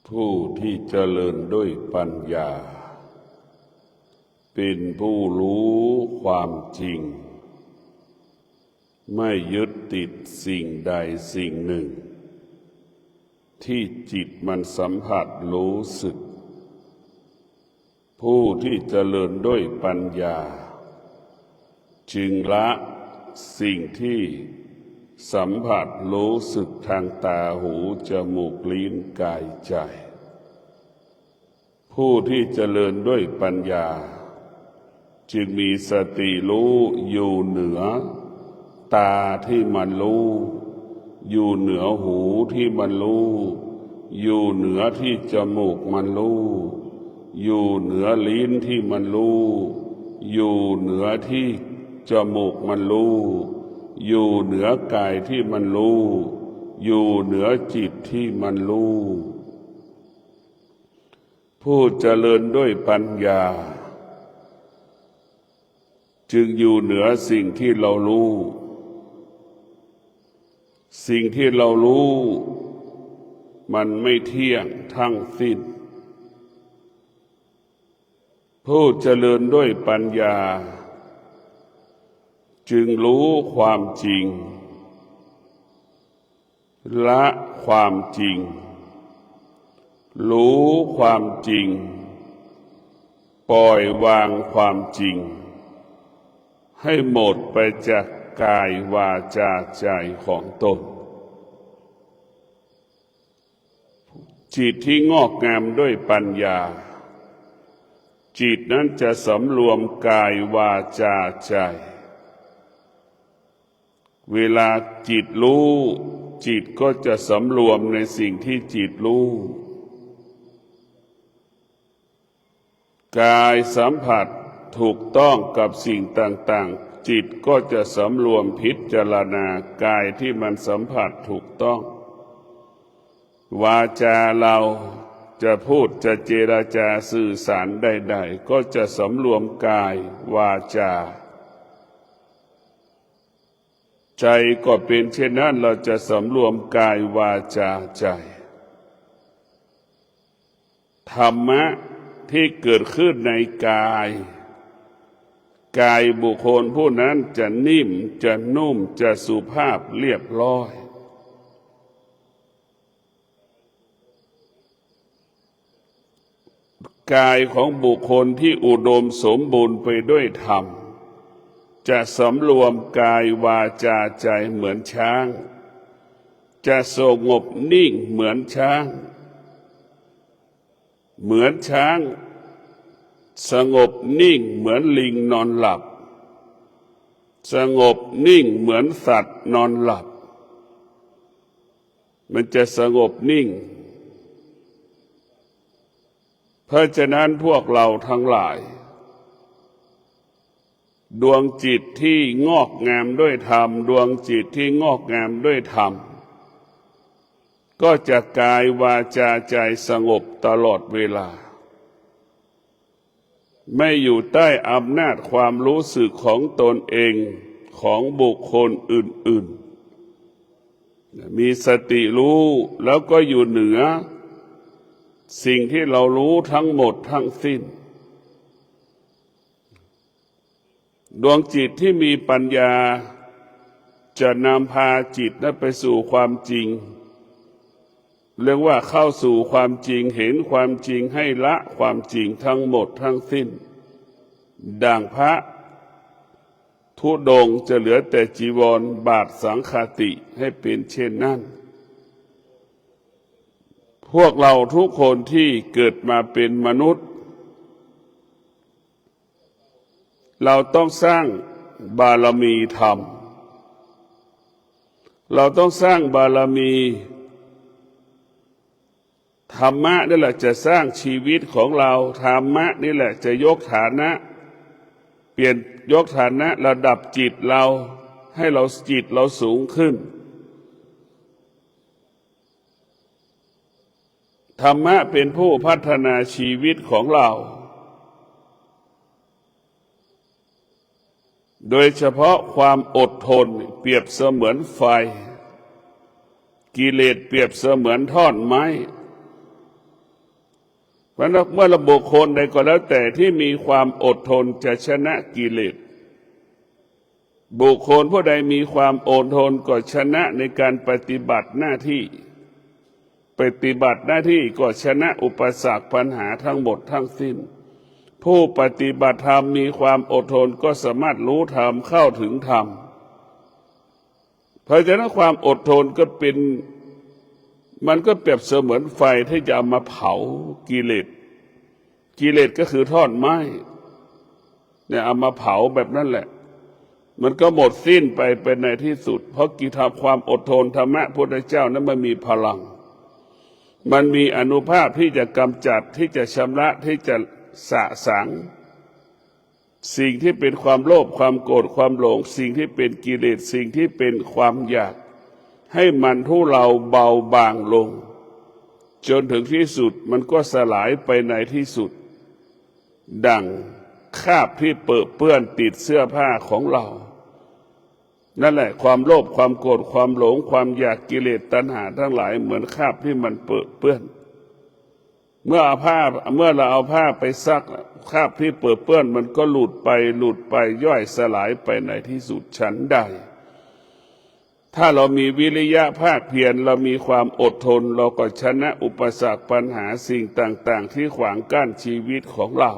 ผู้ที่เจริญด้วยปัญญาเป็นผู้รู้ความจริงไม่ยึดติดสิ่งใดสิ่งหนึ่งที่จิตมันสัมผัสรู้สึกผู้ที่เจริญด้วยปัญญาจึงละสิ่งที่สัมผัสรู้สึกทางตาหูจมูกลิ้นกายใจผู้ที่เจริญด้วยปัญญาจึงมีสติรู้อยู่เหนือตาที่มันรู้อยู่เหนือหูที่มันรู้อยู่เหนือที่จมูกมันรู้อยู่เหนือลิ้นที่มันรู้อยู่เหนือที่จมูกมันรู้อยู่เหนือกายที่มันรู้อยู่เหนือจิตที่มันรู้ผู้เจริญด้วยปัญญาจึงอยู่เหนือสิ่งที่เรารู้สิ่งที่เรารู้มันไม่เที่ยงทั้งสิ้นผู้เจริญด้วยปัญญาจึงรู้ความจริงละความจริงรู้ความจริงปล่อยวางความจริงให้หมดไปจากกายวาจาใจของตนจิตที่งอกงามด้วยปัญญาจิตนั้นจะสำรวมกายวาจาใจเวลาจิตรู้จิตก็จะสำรวมในสิ่งที่จิตรู้กายสัมผัสถูกต้องกับสิ่งต่างๆจิตก็จะสำรวมพิจารณากายที่มันสัมผัสถูกต้องวาจาเราจะพูดจะเจรจาสื่อสารใดๆก็จะสำรวมกายวาจาใจก็เป็นเช่นนั้นเราจะสำรวมกายวาจาใจธรรมะที่เกิดขึ้นในกายบุคคลผู้นั้นจะนิ่มจะนุ่มจะสุภาพเรียบร้อยกายของบุคคลที่อุดมสมบูรณ์ไปด้วยธรรมจะสำรวมกายวาจาใจเหมือนช้างจะสงบนิ่งเหมือนช้างสงบนิ่งเหมือนลิงนอนหลับสงบนิ่งเหมือนสัตว์นอนหลับมันจะสงบนิ่งเพราะฉะนั้นพวกเราทั้งหลายดวงจิตที่งอกงามด้วยธรรมดวงจิตที่งอกงามด้วยธรรมก็จะกายวาจาใจสงบตลอดเวลาไม่อยู่ใต้อำนาจความรู้สึกของตนเองของบุคคลอื่นๆมีสติรู้แล้วก็อยู่เหนือสิ่งที่เรารู้ทั้งหมดทั้งสิ้นดวงจิตที่มีปัญญาจะนำพาจิตนั้นไปสู่ความจริงเรียกว่าเข้าสู่ความจริงเห็นความจริงให้ละความจริงทั้งหมดทั้งสิ้นดังพระธุดงค์จะเหลือแต่จีวรบาทสังฆาติให้เป็นเช่นนั้นพวกเราทุกคนที่เกิดมาเป็นมนุษย์เราต้องสร้างบารมีธรรมเราต้องสร้างบารมีธรรมะนี่แหละจะสร้างชีวิตของเราธรรมะนี่แหละจะยกฐานะเปลี่ยนยกฐานะระดับจิตเราให้เราจิตเราสูงขึ้นธรรมะเป็นผู้พัฒนาชีวิตของเราโดยเฉพาะความอดทนเปรียบเสมือนไฟกิเลสเปรียบเสมือนท่อนไม้ เพราะเมื่อบุคคลใดก็แล้วแต่ที่มีความอดทนจะชนะกิเลสบุคคลผู้ใดมีความอดทนก็ชนะในการปฏิบัติหน้าที่ก็ชนะอุปสรรคปัญหาทั้งหมดทั้งสิ้นผู้ปฏิบัติธรรมมีความอดทนก็สามารถรู้ธรรมเข้าถึงธรรมเพราะฉะนั้นความอดทนก็เป็นมันก็เปรียบเสมือนไฟที่จะเอามาเผากิเลสก็คือท่อนไม้เนี่ยเอามาเผาแบบนั้นแหละมันก็หมดสิ้นไปเป็นในที่สุดเพราะกิจความอดทนธรรมะพุทธเจ้านั้นมันมีพลังมันมีอานุภาพที่จะกำจัดที่จะชำระที่จะสะสางสิ่งที่เป็นความโลภความโกรธความหลงสิ่งที่เป็นกิเลสสิ่งที่เป็นความอยากให้มันทุเลาเบาบางลงจนถึงที่สุดมันก็สลายไปในที่สุดดังคราบที่เปื้อนติดเสื้อผ้าของเรานั่นแหละความโลภความโกรธความหลงความอยากกิเลสตัณหาทั้งหลายเหมือนคราบที่มันเปื้อนเมื่อเราเอาผ้าไปซักคราบที่เปื้อนมันก็หลุดไปย่อยสลายไปในที่สุดฉันใดถ้าเรามีวิริยะภาคเพียรเรามีความอดทนเราก็ชนะอุปสรรคปัญหาสิ่งต่างๆที่ขวางกั้นชีวิตของเรา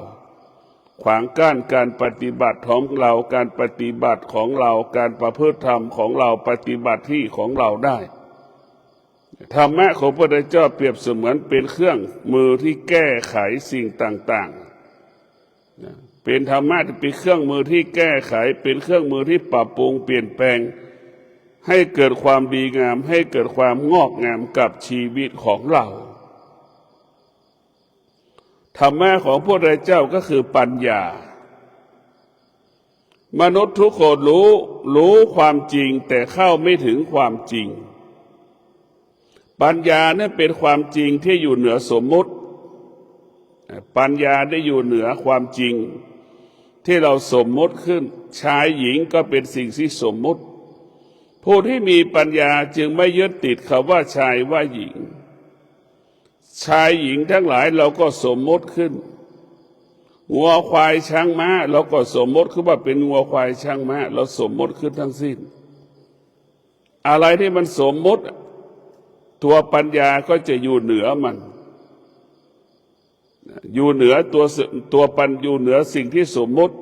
ขวางกั้นการปฏิบัติของเราการปฏิบัติของเราการประพฤติธรรมของเราปฏิบัติที่ของเราได้ธรรมะของพระพุทธเจ้าเปรียบเสมือนเป็นเครื่องมือที่แก้ไขสิ่งต่างๆเป็นธรรมะที่เป็นเครื่องมือที่แก้ไขเป็นเครื่องมือที่ปรับปรุงเปลี่ยนแปลงให้เกิดความดีงามให้เกิดความงอกงามกับชีวิตของเราธรรมะของพระพุทธเจ้าก็คือปัญญามนุษย์ทุกคนรู้ความจริงแต่เข้าไม่ถึงความจริงปัญญานั้นเป็นความจริงที่อยู่เหนือสมมุติปัญญาได้อยู่เหนือความจริงที่เราสมมุติขึ้นชายหญิงก็เป็นสิ่งที่สมมุติผู้ที่มีปัญญาจึงไม่ยึดติดคำว่าชายว่าหญิงชายหญิงทั้งหลายเราก็สมมติขึ้นงัวควายช้างม้าเราก็สมมติขึ้นว่าเป็นงัวควายช้างม้าเราสมมติขึ้นทั้งสิ้นอะไรที่มันสมมติตัวปัญญาก็จะอยู่เหนือมันอยู่เหนืออยู่เหนือสิ่งที่สมมติ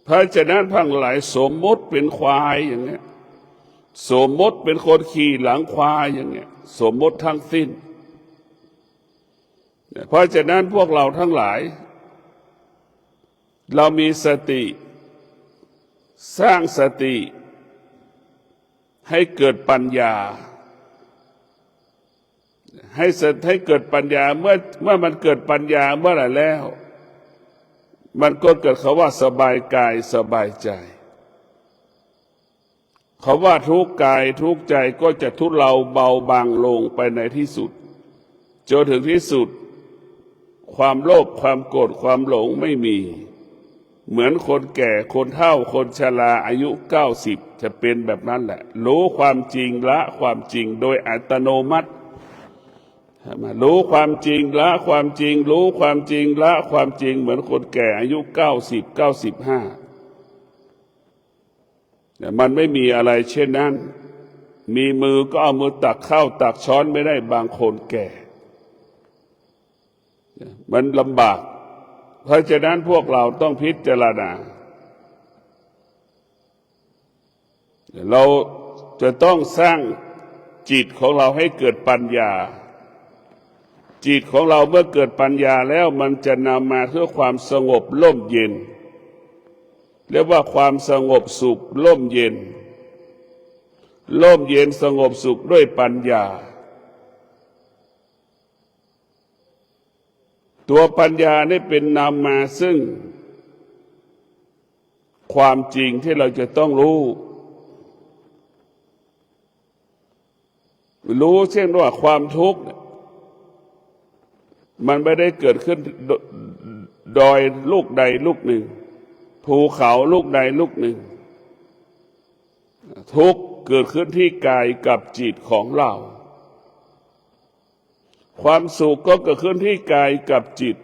เพราะฉะนั้นทั้งหลายสมมติเป็นควายอย่างเงี้ยสมมติเป็นคนขี่หลังควายอย่างเงี้ยสมมติทั้งสิ้นเพราะฉะนั้นพวกเราทั้งหลายเรามีสติสร้างสติให้เกิดปัญญาให้เกิดปัญญาเมื่อมันเกิดปัญญาเมื่อไหร่แล้วมันก็เกิดคำว่าสบายกายสบายใจคำว่าทุกข์กายทุกข์ใจก็จะทุเลาเบาบางลงไปในที่สุดจนถึงที่สุดความโลภความโกรธความหลงไม่มีเหมือนคนแก่คนเฒ่าคนชราอายุ90จะเป็นแบบนั้นแหละรู้ความจริงละความจริงโดยอัตโนมัติรู้ความจริงละความจริงรู้ความจริงละความจริงเหมือนคนแก่อายุ90-95แต่มันไม่มีอะไรเช่นนั้นมีมือก็เอามือตักข้าวตักช้อนไม่ได้บางคนแก่มันลำบากเพราะฉะนั้นพวกเราต้องพิจารณาเราจะต้องสร้างจิตของเราให้เกิดปัญญาจิตของเราเมื่อเกิดปัญญาแล้วมันจะนำมาเพื่อความสงบร่มเย็นเรียกว่าความสงบสุขร่มเย็นสงบสุขด้วยปัญญาตัวปัญญานี่เป็นนำมาซึ่งความจริงที่เราจะต้องรู้เช่นว่าความทุกข์มันไม่ได้เกิดขึ้นดอยลูกใดลูกหนึ่งภูเขาลูกใดลูกหนึ่งทุกข์เกิดขึ้นที่กายกับจิตของเรา ความสุขก็เกิดขึ้นที่กายกับจิต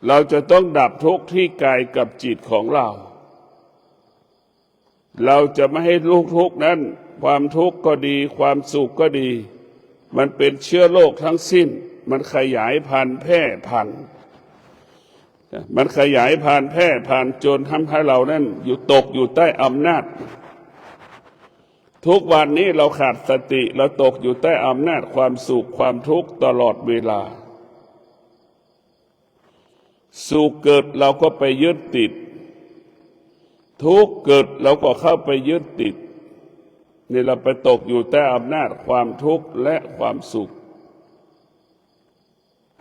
เราจะต้องดับทุกข์ที่กายกับจิตของเราจะไม่ให้ทุกข์นั้นความทุกข์ก็ดีความสุขก็ดีมันเป็นเชื้อโรคทั้งสิ้นมันขยายพันธุ์แพร่พันธุ์มันขยายพันธุ์แพร่พันธุ์จนทำให้เรานั้นตกอยู่ใต้อำนาจทุกวันนี้เราขาดสติเราตกอยู่ใต้อำนาจความสุขความทุกข์ตลอดเวลาสุขเกิดเราก็ไปยึดติดทุกข์เกิดเราก็เข้าไปยึดติดนี่เราไปตกอยู่ใต้อำนาจความทุกข์และความสุข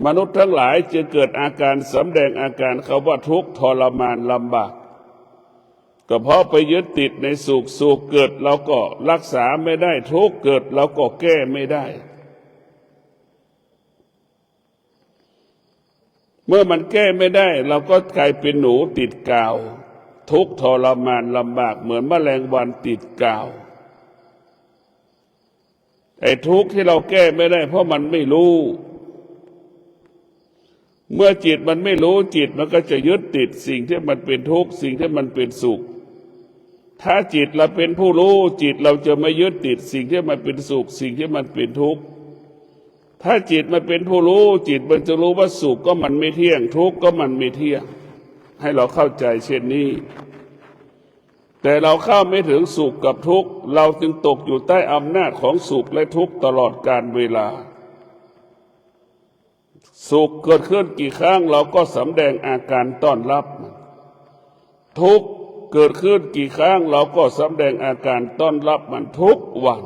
มนุษย์ทั้งหลายจะเกิดอาการสำแดงอาการเขาว่าทุกข์ทรมานลำบากก็เพราะไปยึดติดในสุขสุขเกิดเราก็รักษาไม่ได้ทุกข์เกิดเราก็แก้ไม่ได้เมื่อมันแก้ไม่ได้เราก็กลายเป็นหนูติดกาวทุกข์ทรมานลำบากเหมือนแมลงวันติดกาวไอ้ทุกข์ที่เราแก้ไม่ได้เพราะมันไม่รู้เมื่อจิตมันไม่รู้จิตมันก็จะยึดติดสิ่งที่มันเป็นทุกข์สิ่งที่มันเป็นสุขถ้าจิตเราเป็นผู้รู้จิตเราจะไม่ยึดติดสิ่งที่มันเป็นสุขสิ่งที่มันเป็นทุกข์ถ้าจิตมันเป็นผู้รู้จิตมันจะรู้ว่าสุขก็มันไม่เที่ยงทุกข์ก็มันไม่เที่ยงให้เราเข้าใจเช่นนี้แต่เราเข้าไม่ถึงสุขกับทุกข์เราจึงตกอยู่ใต้อำนาจของสุขและทุกข์ตลอดกาลเวลาสุขเกิดขึ้นกี่ครั้งเราก็สำแดงอาการต้อนรับมันทุกข์เกิดขึ้นกี่ครั้งเราก็สำแดงอาการต้อนรับมันทุกวัน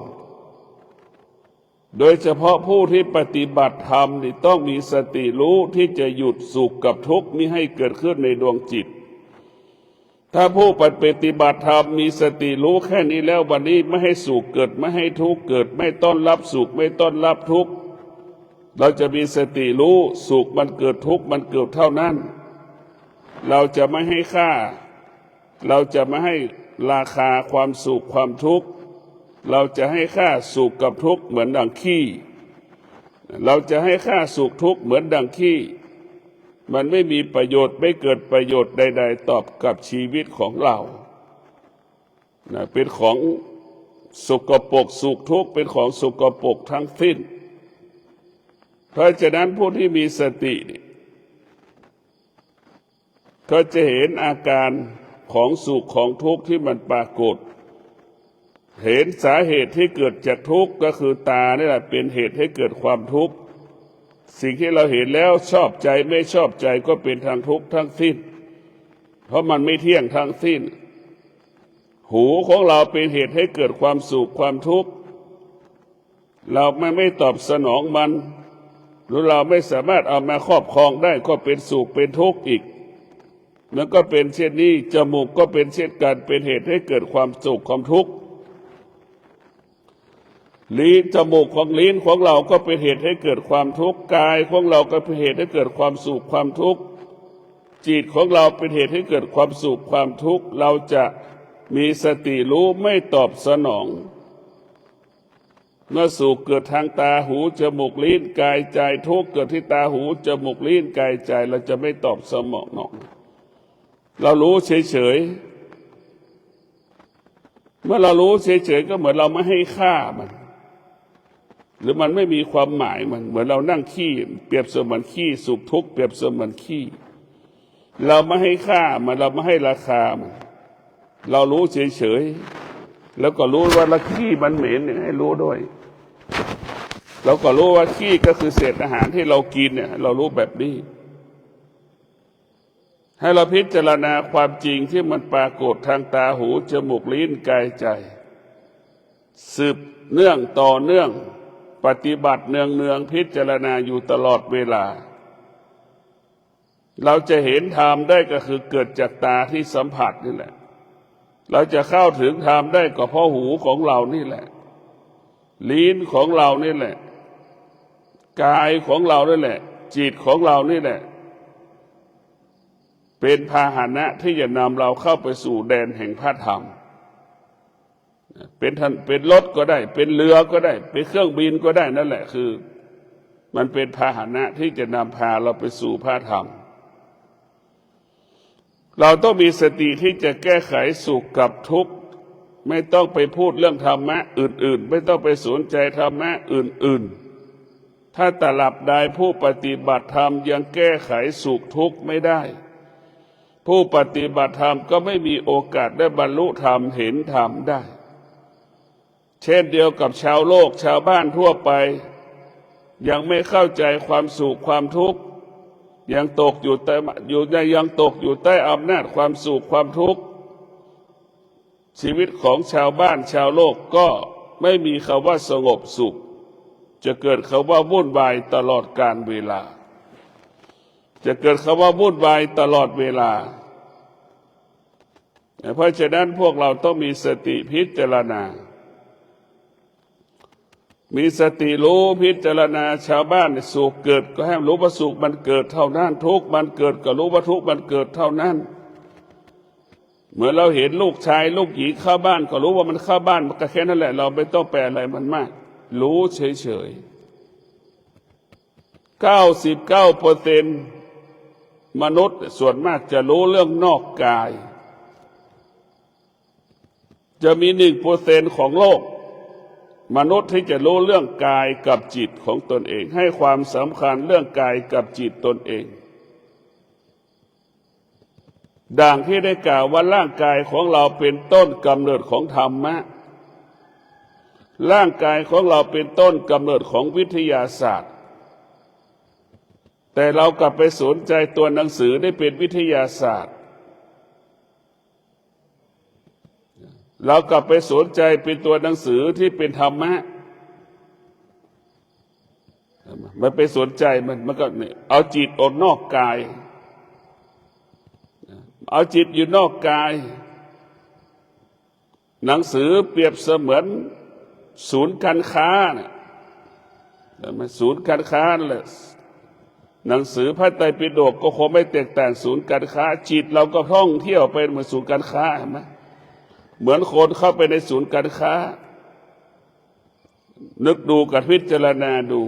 โดยเฉพาะผู้ที่ปฏิบัติธรรมนี่ต้องมีสติรู้ที่จะหยุดสุขกับทุกข์มิให้เกิดขึ้นในดวงจิตถ้าผู้ปฏิบัติธรรมมีสติรู้แค่นี้แล้ววันนี้ไม่ให้สุขเกิดไม่ให้ทุกข์เกิดไม่ต้อนรับสุขไม่ต้อนรับทุกข์เราจะมีสติรู้สุขมันเกิดทุกข์มันเกิดเท่านั้นเราจะไม่ให้ค่าเราจะไม่ให้ราคาความสุขความทุกข์เราจะให้ค่าสุขกับทุกข์เหมือนดังขี้เราจะให้ค่าสุขทุกข์เหมือนดังขี้มันไม่มีประโยชน์ไม่เกิดประโยชน์ใดๆตอบกับชีวิตของเราเป็นของสกปรกสุขทุกข์เป็นของสกปรกทั้งสิ้นเพราะฉะนั้นผู้ที่มีสติก็จะเห็นอาการของสุขของทุกข์ที่มันปรากฏเห็นสาเหตุที่เกิดจากทุกข์ก็คือตานี่แหละเป็นเหตุให้เกิดความทุกข์สิ่งที่เราเห็นแล้วชอบใจไม่ชอบใจก็เป็นทางทุกข์ทั้งสิ้นเพราะมันไม่เที่ยงทั้งสิ้นหูของเราเป็นเหตุให้เกิดความสุขความทุกข์เราไม่ตอบสนองมันหรือเราไม่สามารถเอามาครอบครองได้ก็เป็นสุขเป็นทุกข์อีกมันก็เป็นเช่นนี้จมูกก็เป็นเช่นกันเป็นเหตุให้เกิดความสุขความทุกข์ลิ้นจมูกของลิ้นของเราก็เป็นเหตุให้เกิดความทุกข์กายของเราก็เป็นเหตุให้เกิดความสุขความทุกข์จิตของเราเป็นเหตุให้เกิดความสุขความทุกข์เราจะมีสติรู้ไม่ตอบสนองเมื่อสุขเกิดทางตาหูจมูกลิ้นกายใจทุกข์เกิดที่ตาหูจมูกลิ้นกายใจเราจะไม่ตอบสนองเรารู้เฉยๆเมื่อเรารู้เฉยๆก็เหมือนเราไม่ให้ค่ามันหรือมันไม่มีความหมายมันเหมือนเรานั่งขี้เปรียบเสมือนขี้สุขทุกข์เปรียบเสมือนขี้เราไม่ให้ค่ามันเราไม่ให้ราคามันเรารู้เฉยๆแล้วก็รู้ว่าละขี้มันเหม็นเนี่ยให้รู้ด้วยเราก็รู้ว่าขี้ก็คือเศษอาหารที่เรากินเนี่ยเรารู้แบบนี้ให้เราพิจารณาความจริงที่มันปรากฏทางตาหูจมูกลิ้นกายใจสืบเนื่องต่อเนื่องปฏิบัติเนืองพิจารณาอยู่ตลอดเวลาเราจะเห็นธรรมได้ก็คือเกิดจากตาที่สัมผัสนี่แหละเราจะเข้าถึงธรรมได้ก็เพราะหูของเรานี่แหละลิ้นของเรานี่แหละกายของเรานี่แหละจิตของเรานี่แหละเป็นพาหนะที่จะนำเราเข้าไปสู่แดนแห่งพระธรรม เป็นรถก็ได้เป็นเรือก็ได้เป็นเครื่องบินก็ได้นั่นแหละคือมันเป็นพาหนะที่จะนำพาเราไปสู่พระธรรมเราต้องมีสติที่จะแก้ไขสุขกับทุกข์ไม่ต้องไปพูดเรื่องธรรมะอื่นๆไม่ต้องไปสนใจธรรมะอื่นๆถ้าตลับใดผู้ปฏิบัติธรรมยังแก้ไขสุขทุกข์ไม่ได้ผู้ปฏิบัติธรรมก็ไม่มีโอกาสได้บรรลุธรรมเห็นธรรมได้เช่นเดียวกับชาวโลกชาวบ้านทั่วไปยังไม่เข้าใจความสุขความทุกข์ยังตกอยู่ใต้อำนาจความสุขความทุกข์ชีวิตของชาวบ้านชาวโลกก็ไม่มีคำว่าสงบสุขจะเกิดคำว่าวุ่นวายตลอดกาลเวลาจะเกิดคำว่าวุ่นวายตลอดเวลาเพราะฉะนั้นพวกเราต้องมีสติพิจารณามีสติรู้พิจารณาชาวบ้านสุขเกิดก็ให้รู้ว่าสุขมันเกิดเท่านั้นทุกข์มันเกิดก็รู้ว่าทุกข์มันเกิดเท่านั้นเหมือนเราเห็นลูกชายลูกหญิงเข้าบ้านก็รู้ว่ามันเข้าบ้านมันก็แค่นั้นแหละเราไม่ต้องแปลอะไรมันมากรู้เฉยๆ99%มนุษย์ส่วนมากจะรู้เรื่องนอกกายจะมี1%ของโลกมนุษย์ที่จะรู้เรื่องกายกับจิตของตนเองให้ความสำคัญเรื่องกายกับจิตตนเองดังที่ได้กล่าวว่าร่างกายของเราเป็นต้นกำเนิดของธรรมะร่างกายของเราเป็นต้นกำเนิดของวิทยาศาสตร์แต่เรากลับไปสนใจตัวหนังสือได้เป็นวิทยาศาสตร์เรากลับไปสนใจเป็นตัวหนังสือที่เป็นธรรมะมันไปสนใจมันก็เนี่ยเอาจิตออกนอกกายเอาจิตอยู่นอกกายหนังสือเปรียบเสมือนศูนย์การค้าเนี่ยมันศูนย์การค้าแหละหนังสือพระไตรปิฎกก็คงไม่แตกต่างศูนย์การค้าจิตเราก็ท่องเที่ยวไปเหมือนศูนย์การค้าเห็นไหมเหมือนคนเข้าไปในศูนย์การค้านึกดูกับพิจารณาดู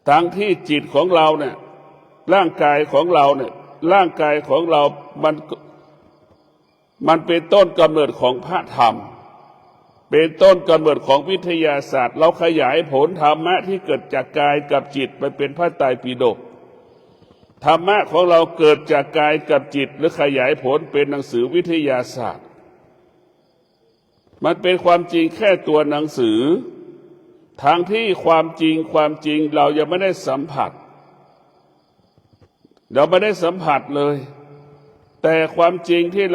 ทั้งที่จิตของเราเนี่ยร่างกายของเราเนี่ยร่างกายของเรามันเป็นต้นกำเนิดของพระธรรมเป็นต้นกำเนิดของวิทยาศาสตร์เราขยายผลธรรมะที่เกิดจากกายกับจิตไปเป็นพระไตรปิฎกธรรมะของเราเกิดจากกายกับจิตหรือขยายผลเป็นหนังสือวิทยาศาสตร์มันเป็นความจริงแค่ตัวหนังสือทั้งที่ความจริงเรายังไม่ได้สัมผัสเราไม่ได้สัมผัสเลยแต่ความจริงที่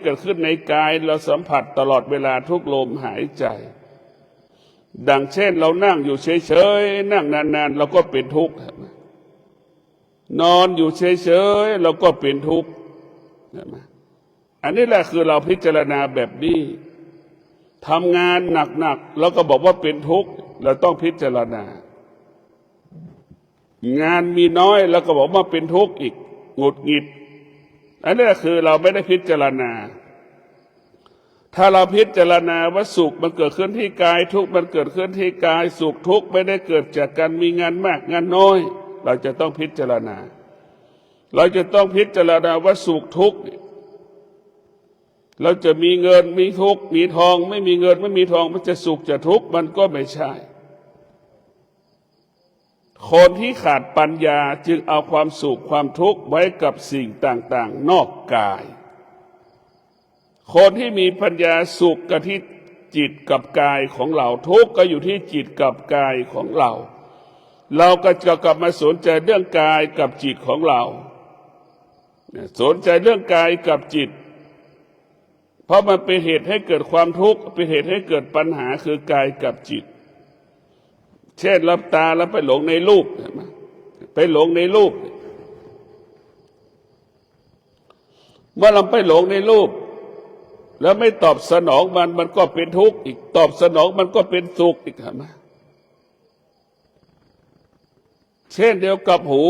เกิดขึ้นในกายเราสัมผัสตลอดเวลาทุกลมหายใจดังเช่นเรานั่งอยู่เฉยๆนั่งนานๆเราก็เป็นทุกข์นอนอยู่เฉยๆเราก็เป็นทุกข์อันนี้แหละคือเราพิจารณาแบบนี้ทำงานหนักๆแล้วก็บอกว่าเป็นทุกข์เราต้องพิจารณางานมีน้อยแล้วก็บอกว่าเป็นทุกข์อีกหงุดหงิดอันนี้คือเราไม่ได้พิจารณาถ้าเราพิจารณาว่าสุขมันเกิดขึ้นที่กายทุกข์มันเกิดขึ้นที่กายสุขทุกข์ไม่ได้เกิดจากการมีงานมากงานน้อยเราจะต้องพิจารณาว่าสุขทุกข์เราจะมีเงินมีทุกข์มีทองไม่มีเงินไม่มีทองมันจะสุขจะทุกข์มันก็ไม่ใช่คนที่ขาดปัญญาจึงเอาความสุขความทุกข์ไว้กับสิ่งต่างๆนอกกายคนที่มีปัญญาสุขกับที่จิตกับกายของเราทุกข์ก็อยู่ที่จิตกับกายของเราก็จะกลับมาสนใจเรื่องกายกับจิตของเราสนใจเรื่องกายกับจิตเพราะมันเป็นเหตุให้เกิดความทุกข์เป็นเหตุให้เกิดปัญหาคือกายกับจิตเช่นหลับตาแล้วไปหลงในรูปไปหลงในรูปเมื่อเราไปหลงในรูปแล้วไม่ตอบสนองมันก็เป็นทุกข์อีกตอบสนองมันก็เป็นสุขอีกนะเช่นเดียวกับหู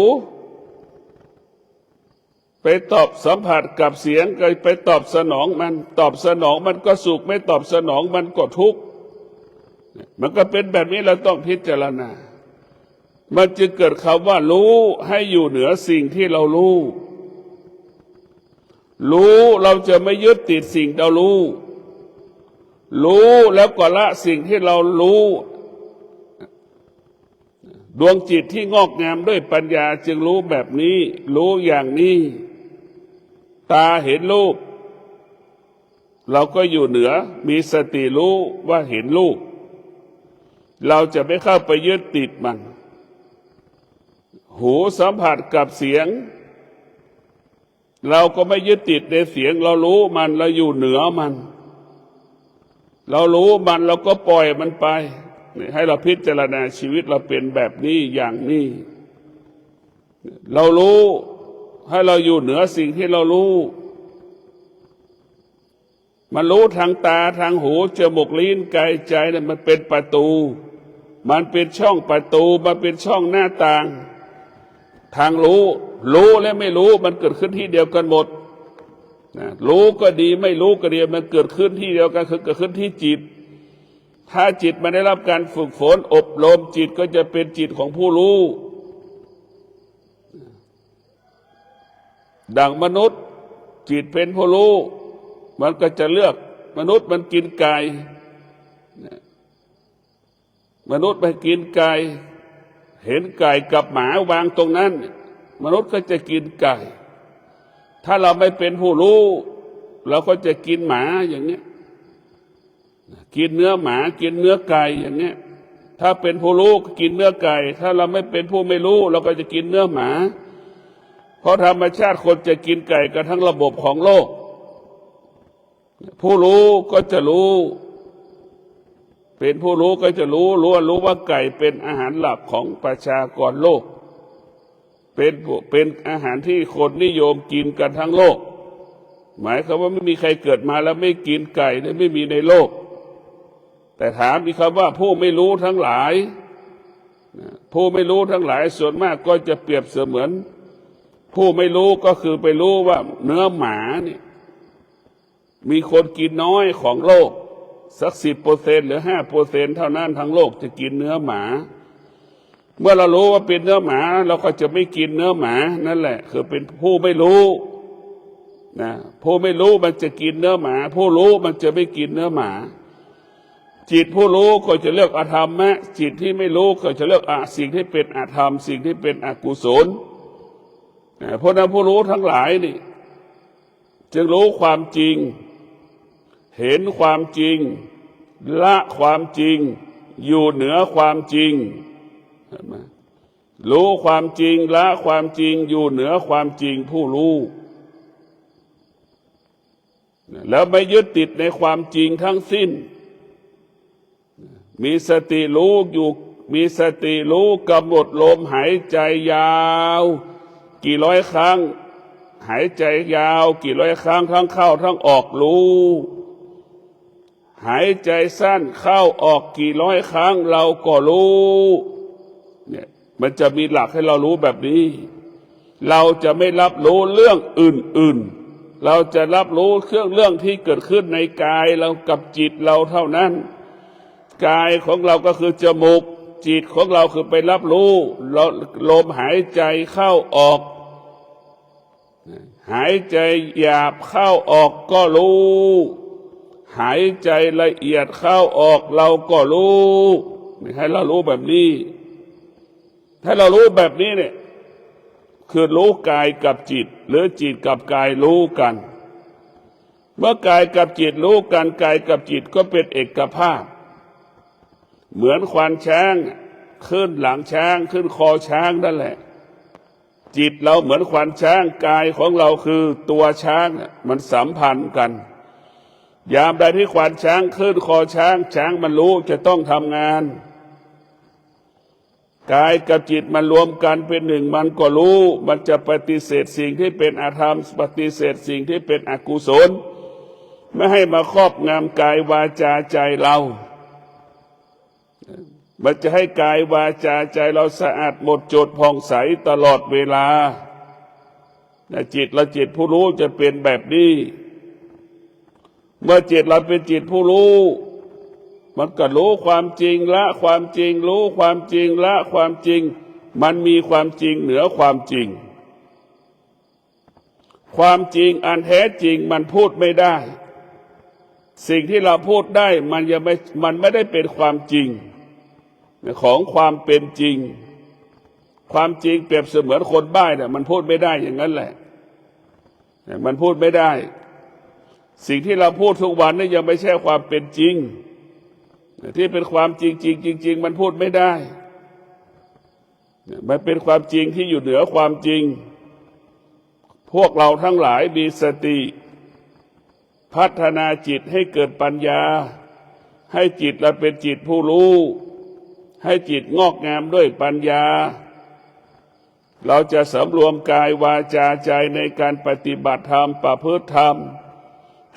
ไป ไปตอบสัมผัสกับเสียงก็ไปตอบสนองมันตอบสนองมันก็สุขไม่ตอบสนองมันก็ทุกข์มันก็เป็นแบบนี้เราต้องพิจารณามันจึงเกิดคำว่ารู้ให้อยู่เหนือสิ่งที่เรารู้เราจะไม่ยึดติดสิ่งเรารู้แล้วก็ละสิ่งที่เรารู้ดวงจิตที่งอกงามด้วยปัญญาจึงรู้แบบนี้รู้อย่างนี้ตาเห็นรูปเราก็อยู่เหนือมีสติรู้ว่าเห็นรูปเราจะไม่เข้าไปยึดติดมันหูสัมผัสกับเสียงเราก็ไม่ยึดติดในเสียงเรารู้มันเราอยู่เหนือมันเรารู้มันเราก็ปล่อยมันไปให้เราพิจารณาชีวิตเราเป็นแบบนี้อย่างนี้เรารู้ให้เราอยู่เหนือสิ่งที่เรารู้มันรู้ทางตาทางหูจมูกลิ้นกายใจเนี่ยมันเป็นประตูมันเป็นช่องประตูมันเป็นช่องหน้าต่างทางรู้และไม่รู้มันเกิดขึ้นที่เดียวกันหมดนะรู้ก็ดีไม่รู้ก็ดีมันเกิดขึ้นที่เดียวกันคือเกิดขึ้นที่จิตถ้าจิตมันได้รับการฝึกฝนอบรมจิตก็จะเป็นจิตของผู้รู้ดังมนุษย์จิตเป็นผู้รู้มันก็จะเลือกมนุษย์มันกินไก่มนุษย์ไปกินไก่เห็นไก่กับหมาวางตรงนั้นมนุษย์ก็จะกินไก่ถ้าเราไม่เป็นผู้รู้เราก็จะกินหมาอย่างนี้กินเนื้อหมากินเนื้อไก่อย่างนี้ถ้าเป็นผู้รู้ก็กินเนื้อไก่ถ้าเราไม่เป็นผู้ไม่รู้เราก็จะกินเนื้อหมาเพราะธรรมชาติคนจะกินไก่กันทั้งระบบของโลกผู้รู้ก็จะรู้เป็นผู้รู้ก็จะรู้ว่าไก่เป็นอาหารหลักของประชากรโลกเป็นอาหารที่คนนิยมกินกันทั้งโลกหมายความว่าไม่มีใครเกิดมาแล้วไม่กินไก่และไม่มีในโลกแต่ถามอีกคำว่าผู้ไม่รู้ทั้งหลายผู้ไม่รู้ทั้งหลายส่วนมากก็จะเปรียบเสมือนผู้ไม่รู้ก็คือไปรู้ว่าเนื้อหมาเนี่ยมีคนกินน้อยของโลกสัก10%หรือ5%เท่านั้นทั้งโลกจะกินเนื้อหมาเมื่อเรารู้ว่าเป็นเนื้อหมาเราก็จะไม่กินเนื้อหมานั่นแหละคือเป็นผู้ไม่รู้นะผู้ไม่รู้มันจะกินเนื้อหมาผู้รู้มันจะไม่กินเนื้อหมาจิตผู้รู้ก็จะเลือกอธรรมะจิตที่ไม่รู้ก็จะเลือกสิ่งที่เป็นอธรรมสิ่งที่เป็นอกุศลเพราะนั้นผู้รู้ทั้งหลายนี่จึงรู้ความจริงเห็นความจริงละความจริงอยู่เหนือความจริงรู้ความจริงละความจริงอยู่เหนือความจริงผู้รู้แล้วไม่ยึดติดในความจริงทั้งสิ้นมีสติรู้อยู่มีสติรู้กำหนดลมหายใจยาวกี่ร้อยครั้งหายใจยาวกี่ร้อยครั้งทั้งเข้าทั้งออกรู้หายใจสั้นเข้าออกกี่ร้อยครั้งเราก็รู้เนี่ยมันจะมีหลักให้เรารู้แบบนี้เราจะไม่รับรู้เรื่องอื่นๆเราจะรับรู้เรื่องที่เกิดขึ้นในกายเรากับจิตเราเท่านั้นกายของเราก็คือจมูกจิตของเราคือไปรับรู้ลมหายใจเข้าออกหายใจหยาบเข้าออกก็รู้หายใจละเอียดเข้าออกเราก็รู้ให้เรารู้แบบนี้ถ้าเรารู้แบบนี้เนี่ยคือรู้กายกับจิตหรือจิตกับกายรู้กันเมื่อกายกับจิตรู้กันกายกับจิตก็เป็นเอกภาพเหมือนควานช้างขึ้นหลังช้างขึ้นคอช้างนั่นแหละจิตเราเหมือนควานช้างกายของเราคือตัวช้างมันสัมพันธ์กันยามใดที่ควานช้างขึ้นคอช้างช้างมันรู้จะต้องทำงานกายกับจิตมันรวมกันเป็นหนึ่งมันก็รู้มันจะปฏิเสธสิ่งที่เป็นอธรรมปฏิเสธสิ่งที่เป็นอกุศลไม่ให้มาครอบงำกายวาจาใจเรามันจะให้กายวาจาใจเราสะอาดหมดจดผ่องใสตลอดเวลา จิตเราจิตผู้รู้จะเป็นแบบนี้เมื่อจิตเราเป็นจิตผู้รู้มันก็รู้ความจริงละความจริงรู้ความจริงละความจริงมันมีความจริงเหนือความจริงความจริงอันแท้จริงมันพูดไม่ได้สิ่งที่เราพูดได้มันไม่ได้เป็นความจริงของความเป็นจริงความจริงเปรียบเสมือนคนบ้าเนี่ยมันพูดไม่ได้อย่างนั้นแหละมันพูดไม่ได้สิ่งที่เราพูดทุกวันนี่ยังไม่ใช่ความเป็นจริงที่เป็นความจริงจริงมันพูดไม่ได้มันเป็นความจริงที่อยู่เหนือความจริงพวกเราทั้งหลายมีสติพัฒนาจิตให้เกิดปัญญาให้จิตเราเป็นจิตผู้รู้ให้จิตงอกงามด้วยปัญญาเราจะสำรวมกายวาจาใจในการปฏิบัติธรรมประพฤติธรรม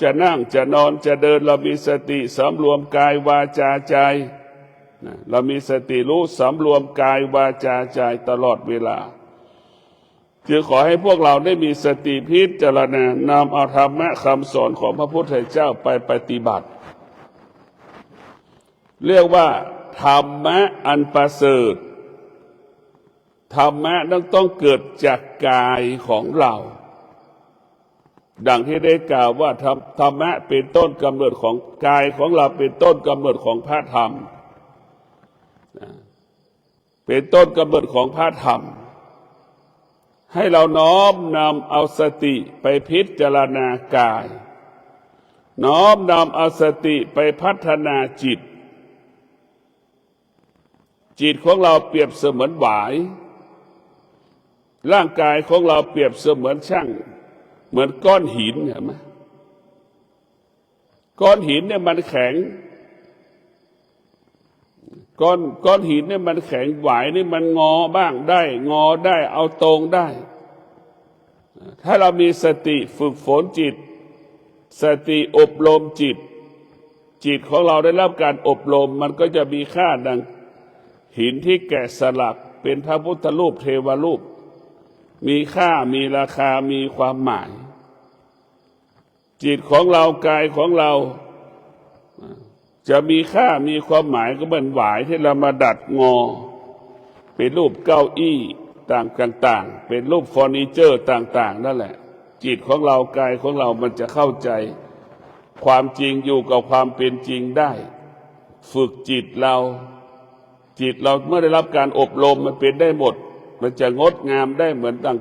จะนั่งจะนอนจะเดินเรามีสติสำรวมกายวาจาใจเรามีสติรู้สำรวมกายวาจาใจตลอดเวลาจึงขอให้พวกเราได้มีสติพิจารณานำเอาธรรมะคำสอนของพระพุทธเจ้าไปปฏิบัติเรียกว่าธรรมะอันประเสริฐธรรมะนั้นต้องเกิดจากกายของเราดังที่ได้กล่าวว่าธรรมะเป็นต้นกำเนิดของกายของเราเป็นต้นกำเนิดของพระธรรมเป็นต้นกำเนิดของพระธรรมให้เราน้อมนำเอาสติไปพิจารณากายน้อมนำเอาสติไปพัฒนาจิตจิตของเราเปรียบเสมือนหวายร่างกายของเราเปรียบเสมือนช่างเหมือนก้อนหินเห็นไหมก้อนหินเนี่ยมันแข็งก้อนหินเนี่ยมันแข็งหวายนี่มันงอบ้างได้งอได้เอาตรงได้ถ้าเรามีสติฝึกฝนจิตสติอบรมจิตของเราได้รับการอบรมมันก็จะมีค่าดังหินที่แกะสลักเป็นพระพุทธรูปเทวรูปมีค่ามีราคามีความหมายจิตของเรากายของเราจะมีค่ามีความหมายก็เหมือนหวายที่เรามาดัดงอเป็นรูปเก้าอี้ต่างๆเป็นรูปเฟอร์นิเจอร์ต่างๆนั่นแหละจิตของเรากายของเรามันจะเข้าใจความจริงอยู่กับความเป็นจริงได้ฝึกจิตเราเมื่อได้รับการอบรมมันเป็นได้หมดมันจะงดงามได้เหมือนดัง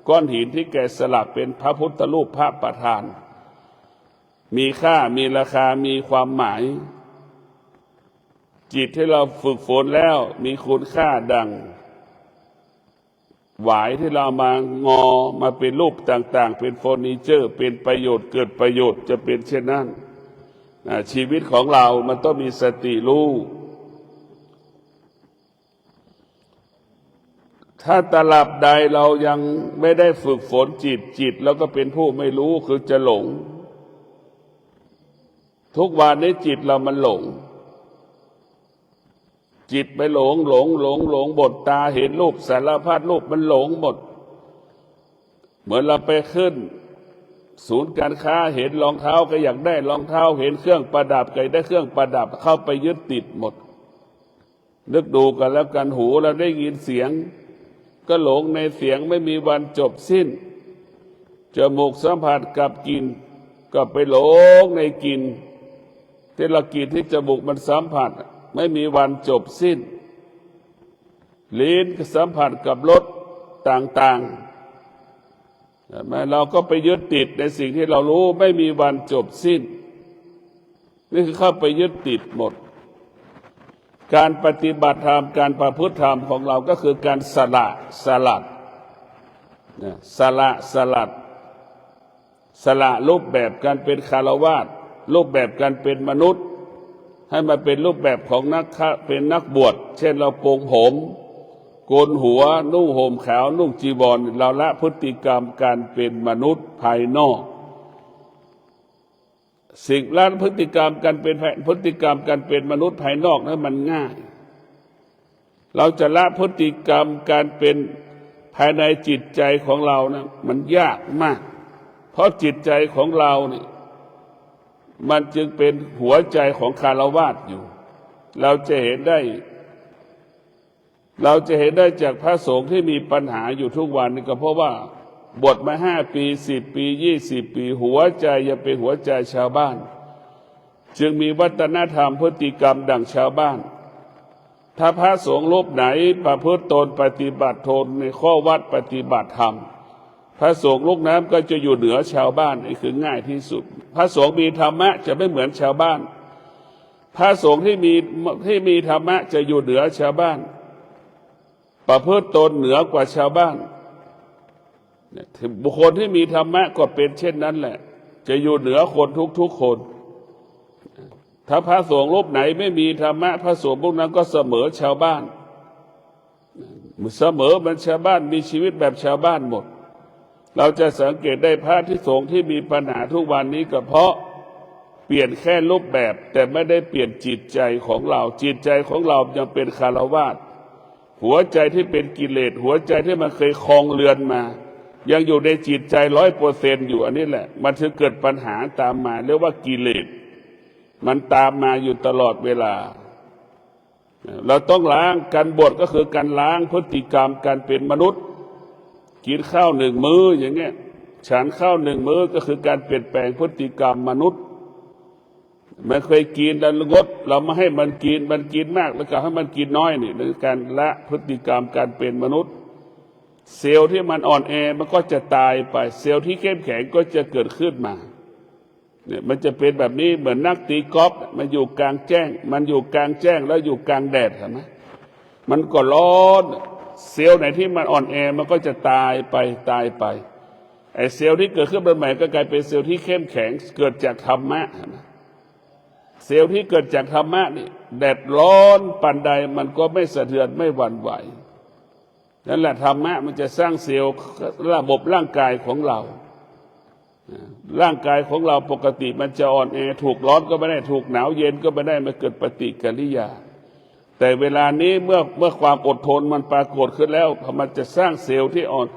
ก้อนหินที่แกะสลักเป็นพระพุทธรูปพระประธานมีค่ามีราคามีความหมายจิตที่เราฝึกฝนแล้วมีคุณค่าดังหวายที่เรามางอมาเป็นรูปต่างๆเป็นเฟอร์นิเจอร์เป็นประโยชน์เกิดประโยชน์จะเป็นเช่นนั้นชีวิตของเรามันต้องมีสติรู้ถ้าตราบใดเรายังไม่ได้ฝึกฝนจิตแล้วก็เป็นผู้ไม่รู้คือจะหลงทุกวันนี้จิตเรามันหลงจิตไปหลงบทตาเห็นรูปสารพัดรูปมันหลงหมดเหมือนเราไปขึ้นศูนย์การค้าเห็นรองเท้าก็อยากได้รองเท้าเห็นเครื่องประดับก็อยากได้เครื่องประดับเข้าไปยึดติดหมดนึกดูกันแล้วกันหูเราได้ยินเสียงก็หลงในเสียงไม่มีวันจบสิ้นจมูกสัมผัสกับกลิ่นก็ไปหลงในกลิ่นที่เรากลิ่นที่จมูกมันสัมผัสไม่มีวันจบสิ้นลิ้นสัมผัสกับรสต่างๆเราก็ไปยึดติดในสิ่งที่เรารู้ไม่มีวันจบสิ้นนี่คือเข้าไปยึดติดหมดการปฏิบัติธรรมการประพฤติธรรมของเราก็คือการสละรูปแบบการเป็นฆราวาสรูปแบบการเป็นมนุษย์ให้มาเป็นรูปแบบของเป็นนักบวชเช่นเราโกนผมโกนหัวนุ่งห่มขาวนุ่งจีวรเราละพฤติกรรมการเป็นมนุษย์ภายนอกสิ่งละพฤติกรรมการเป็นพฤติกรรมการเป็นมนุษย์ภายนอกนั้นมันง่ายเราจะละพฤติกรรมการเป็น ภายในจิตใจของเรานะมันยากมากเพราะจิตใจของเราเนี่ยมันจึงเป็นหัวใจของคฤหัสถ์อยู่เราจะเห็นได้จากพระสงฆ์ที่มีปัญหาอยู่ทุกวันนี่ก็เพราะว่าบวชมา5 ปี10 ปี20 ปีหัวใจยังเป็นหัวใจชาวบ้านจึงมีวัฒนธรรมพฤติกรรมดั่งชาวบ้านถ้าพระสงฆ์รูปไหนประพฤติตนปฏิบัติตนในข้อวัดปฏิบัติธรรมพระสงฆ์ลูกน้ำก็จะอยู่เหนือชาวบ้านนี่คือง่ายที่สุดพระสงฆ์มีธรรมะจะไม่เหมือนชาวบ้านพระสงฆ์ที่มีธรรมะจะอยู่เหนือชาวบ้านประพฤติตนเหนือกว่าชาวบ้านบุคคลที่มีธรรมะก็เป็นเช่นนั้นแหละจะอยู่เหนือคนทุกๆคนถ้าพระสงฆ์รูปไหนไม่มีธรรมะพระสงฆ์พวกนั้นก็เสมอชาวบ้านเสมอมันชาวบ้านมีชีวิตแบบชาวบ้านหมดเราจะสังเกตได้พระที่สงฆ์ที่มีปัญหาทุกวันนี้ก็เพราะเปลี่ยนแค่รูปแบบแต่ไม่ได้เปลี่ยนจิตใจของเราจิตใจของเรายังเป็นคฤหัสถ์หัวใจที่เป็นกิเลสหัวใจที่มันเคยครองเรือนมายังอยู่ในจิตใจ100%อยู่อันนี้แหละมันถึงเกิดปัญหาตามมาเรียกว่ากิเลสมันตามมาอยู่ตลอดเวลาเราต้องล้างการบวชก็คือการล้างพฤติกรรมการเป็นมนุษย์กินข้าว1 มื้ออย่างเงี้ยฉันข้าว1 มื้อก็คือการเปลี่ยนแปลงพฤติกรรมมนุษย์มันเคยกินแล้วงดเราไม่ให้มันกินมากแล้วก็ให้มันกินน้อยนี่คือการละพฤติกรรมการเป็นมนุษย์เซลล์ที่มันอ่อนแอมันก็จะตายไปเซลล์ที่เข้มแข็งก็จะเกิดขึ้นมาเนี่ยมันจะเป็นแบบนี้เหมือนนักตีกอล์ฟมันอยู่กลางแจ้งแล้วอยู่กลางแดดเห็นไหมมันก็ร้อนเซลล์ไหนที่มันอ่อนแอมันก็จะตายไปไอ้เซลล์ที่เกิดขึ้นใหม่ก็กลายเป็นเซลล์ที่เข้มแข็งเกิดจากธรรมะเซลล์ที่เกิดจากธรรมะนี่แดดร้อนปานใดมันก็ไม่สะเทือนไม่หวั่นไหวนั่นแหละธรรมะมันจะสร้างเซลล์ระบบร่างกายของเราร่างกายของเราปกติมันจะอ่อนแอถูกร้อนก็ไม่ได้ถูกหนาวเย็นก็ไม่ได้มาเกิดปฏิกิริยาแต่เวลานี้เมื่อความอดทนมันปรากฏขึ้นแล้วมันจะสร้างเซลล์ที่อ่อน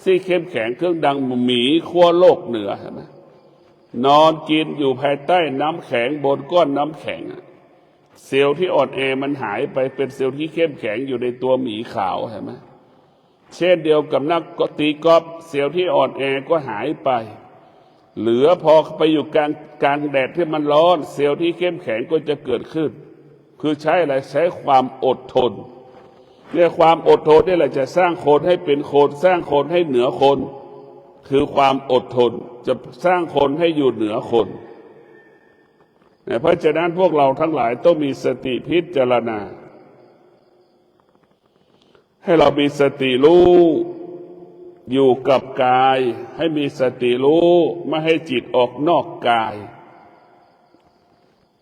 ที่เข้มแข็งเครื่องดังหมีขั้วโลกเหนือนะนอนกินอยู่ภายใต้น้ำแข็งบนก้อนน้ำแข็งเซลล์ที่อ่อนแอมันหายไปเป็นเซลล์ที่เข้มแข็งอยู่ในตัวหมีขาวเห็นไหมเช่นเดียวกับนักตีกอล์ฟเซลล์ที่อ่อนแอก็หายไปเหลือพอไปอยู่กลางแดดที่มันร้อนเซลล์ที่เข้มแข็งก็จะเกิดขึ้นคือใช้อะไรใช้ความอดทนเนี่ยความอดทนนี่แหละจะสร้างคนให้เป็นคนสร้างคนให้เหนือคนคือความอดทนจะสร้างคนให้อยู่เหนือคนเพราะฉะนั้นพวกเราทั้งหลายต้องมีสติพิจารณาให้เรามีสติรู้อยู่กับกายให้มีสติรู้ไม่ให้จิตออกนอกกาย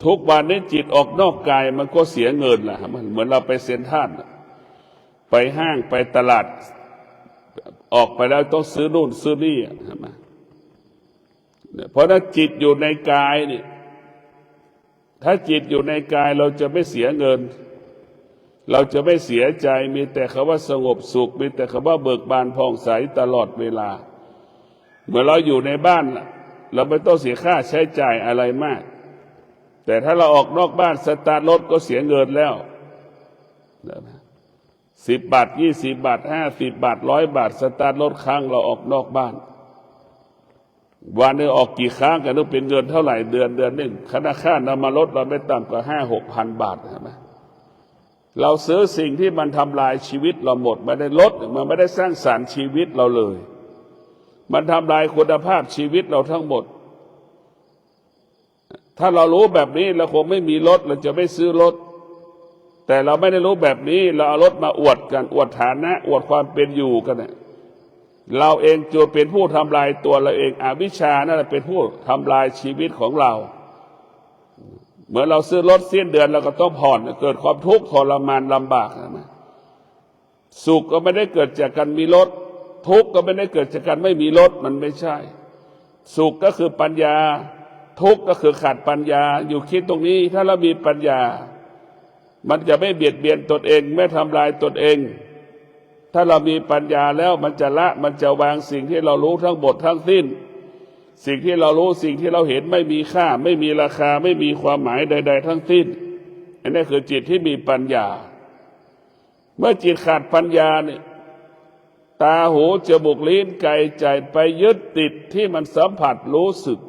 ทุกวันนี้จิตออกนอกกายมันก็เสียเงินแหละเหมือนเราไปเซ็นทรัลไปห้างไปตลาดออกไปแล้วต้องซื้อนู่นซื้อนี่ใช่ไหมเพราะถ้าจิตอยู่ในกายนี่ถ้าจิตอยู่ในกายเราจะไม่เสียเงินเราจะไม่เสียใจมีแต่คำว่าสงบสุขมีแต่คำว่าเบิกบานผ่องใสตลอดเวลาเมื่อเราอยู่ในบ้านเราไม่ต้องเสียค่าใช้จ่ายอะไรมากแต่ถ้าเราออกนอกบ้านสตาร์ทรถก็เสียเงินแล้ว10 บาท20 บาท50 บาท100 บาทสตาร์ทรถครั้งเราออกนอกบ้านวันนึงออกกี่ครั้งกันต้องเป็นเงินเท่าไหร่เดือนหนึ่งค่าน้ำมันรถเราไม่ต่ำกว่า5-6,000 บาทใช่ไหมเราซื้อสิ่งที่มันทำลายชีวิตเราหมดไม่ได้ลดมันไม่ได้สร้างสรรค์ชีวิตเราเลยมันทำลายคุณภาพชีวิตเราทั้งหมดถ้าเรารู้แบบนี้เราคงไม่มีรถเราจะไม่ซื้อรถแต่เราไม่ได้รู้แบบนี้เราเอารถมาอวดกันอวดฐานะอวดความเป็นอยู่กันเนี่ยเราเองจะเป็นผู้ทำลายตัวเราเองอวิชชานั่นแหละเป็นผู้ทำลายชีวิตของเราเหมือนเราซื้อรถสิ้นเดือนเราก็ต้องผ่อนเกิดความทุกข์ทรมานลำบากนะสุขก็ไม่ได้เกิดจากการมีรถทุกข์ก็ไม่ได้เกิดจากการไม่มีรถมันไม่ใช่สุขก็คือปัญญาทุกข์ก็คือขาดปัญญาอยู่คิดตรงนี้ถ้าเรามีปัญญามันจะไม่เบียดเบียนตนเองไม่ทำลายตนเอง ถ้าเรามีปัญญาแล้วมันจะละมันจะวางสิ่งที่เรารู้ทั้งหมดทั้งสิ้นสิ่งที่เรารู้สิ่งที่เราเห็นไม่มีค่าไม่มีราคาไม่มีความหมายใดๆทั้งสิ้นอันนี้คือจิตที่มีปัญญาเมื่อจิตขาดปัญญาเนี่ยตาหูจมูกลิ้นกายใจไปยึดติดที่มันสัมผัสรู้สึก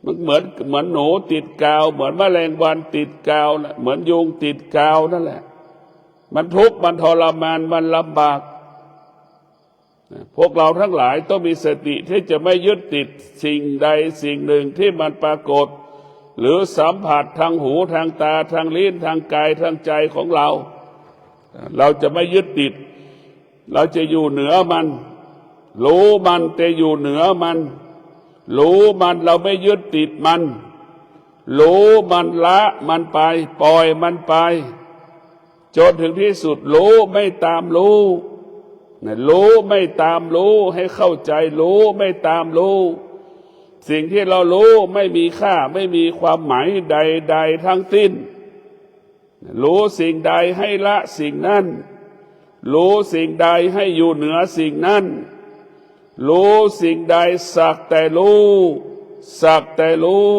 มันเหมือนหนูติดกาวเหมือนแมลงวันติดกาวนะเหมือนยุงติดกาวนั่นแหละมันทุกข์มันทรมานมันลำบากพวกเราทั้งหลายต้องมีสติที่จะไม่ยึดติดสิ่งใดสิ่งหนึ่งที่มันปรากฏหรือสัมผัสทางหูทางตาทางลิ้นทางกายทางใจของเราจะไม่ยึดติดเราจะอยู่เหนือมันรู้มันแต่อยู่เหนือมันรู้มันเราไม่ยึดติดมันรู้มันละมันไปปล่อยมันไปจนถึงที่สุดรู้ไม่ตามรู้รู้ไม่ตามรู้ให้เข้าใจรู้ไม่ตามรู้สิ่งที่เรารู้ไม่มีค่าไม่มีความหมายใดๆทั้งสิ้นรู้สิ่งใดให้ละสิ่งนั้นรู้สิ่งใดให้อยู่เหนือสิ่งนั้นรู้สิ่งใดสักแต่รู้สักแต่รู้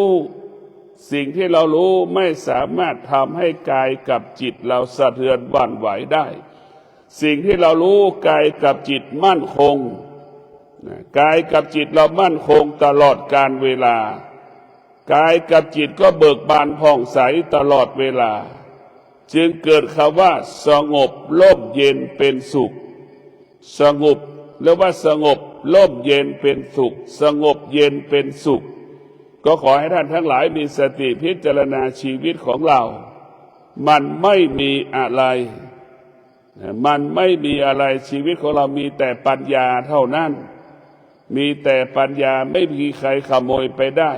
สิ่งที่เรารู้ไม่สามารถทำให้กายกับจิตเราสะเทือนหวั่นไหวได้สิ่งที่เรารู้กายกับจิตมั่นคงกายกับจิตเรามั่นคงตลอดกาลเวลากายกับจิตก็เบิกบานผ่องใสตลอดเวลาจึงเกิดคำว่าสงบร่มเย็นเป็นสุขสงบแล้วว่าสงบร่มเย็นเป็นสุขสงบเย็นเป็นสุขก็ขอให้ท่านทั้งหลายมีสติพิจารณาชีวิตของเรามันไม่มีอะไรมันไม่มีอะไรชีวิตของเรามีแต่ปัญญาเท่านั้นมีแต่ปัญญาไม่มีใครขโมยไปได้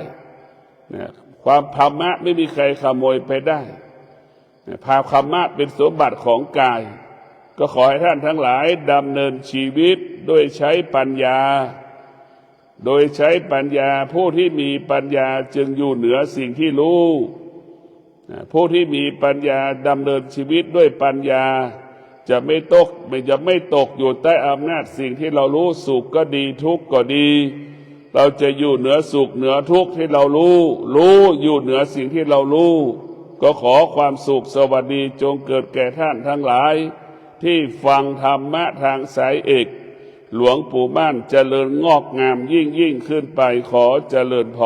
ความธรรมะไม่มีใครขโมยไปได้ภาพธรรมะเป็นสมบัติของกายก็ขอให้ท่านทั้งหลายดำเนินชีวิตโดยใช้ปัญญาโดยใช้ปัญญาผู้ที่มีปัญญาจึงอยู่เหนือสิ่งที่รู้ผู้ที่มีปัญญาดำเนินชีวิตด้วยปัญญาจะไม่ตกอยู่ใต้อำนาจสิ่งที่เรารู้สุขก็ดีทุกข์ก็ดีเราจะอยู่เหนือสุขเหนือทุกข์ที่เรารู้อยู่เหนือสิ่งที่เรารู้ก็ขอความสุขสวัสดีจงเกิดแก่ท่านทั้งหลายที่ฟังธรรมะทางสายเอกหลวงปู่มั่นเจริญงอกงามยิ่งขึ้นไปขอเจริญพร